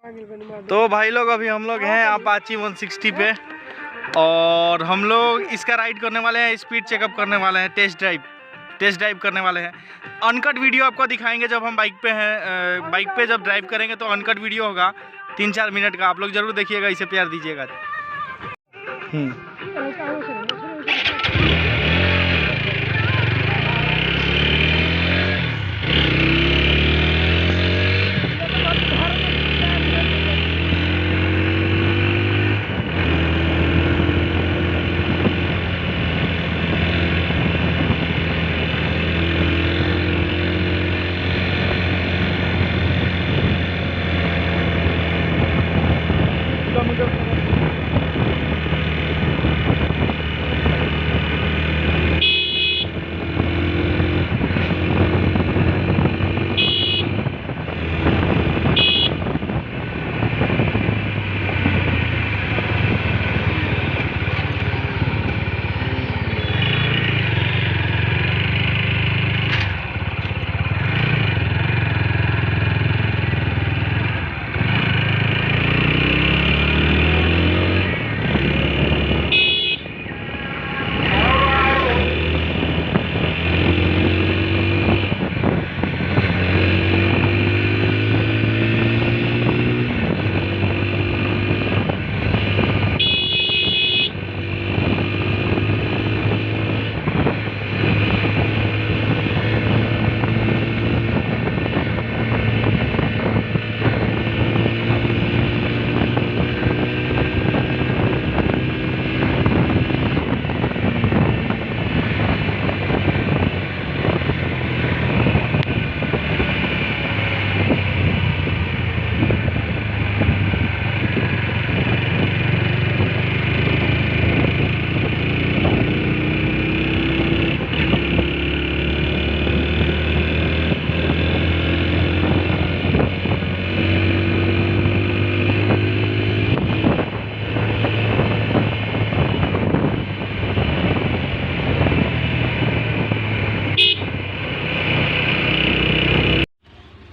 तो भाई लोग अभी हम लोग हैं अपाची 160 पे और हम लोग इसका राइड करने वाले हैं, स्पीड चेकअप करने वाले हैं, टेस्ट ड्राइव करने वाले हैं। अनकट वीडियो आपको दिखाएंगे जब हम बाइक पे हैं, बाइक पे जब ड्राइव करेंगे तो अनकट वीडियो होगा 3-4 मिनट का। आप लोग जरूर देखिएगा, इसे प्यार दीजिएगा।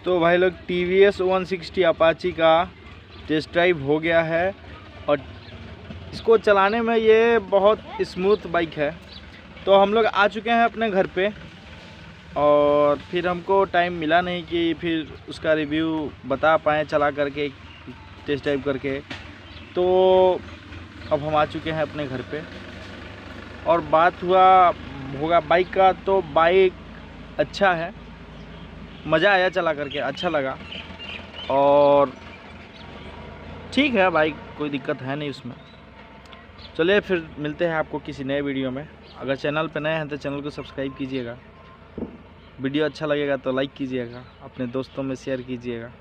तो भाई लोग TVS 160 अपाची का टेस्ट ड्राइव हो गया है और इसको चलाने में ये बहुत स्मूथ बाइक है। तो हम लोग आ चुके हैं अपने घर पे और फिर हमको टाइम मिला नहीं कि फिर उसका रिव्यू बता पाएँ चला करके, टेस्ट ड्राइव करके। तो अब हम आ चुके हैं अपने घर पे और बात होगा बाइक का। तो बाइक अच्छा है, मज़ा आया चला करके, अच्छा लगा और ठीक है बाइक, कोई दिक्कत है नहीं उसमें। चलिए फिर मिलते हैं आपको किसी नए वीडियो में। अगर चैनल पे नए हैं तो चैनल को सब्सक्राइब कीजिएगा, वीडियो अच्छा लगेगा तो लाइक कीजिएगा, अपने दोस्तों में शेयर कीजिएगा।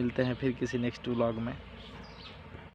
मिलते हैं फिर किसी नेक्स्ट व्लॉग में।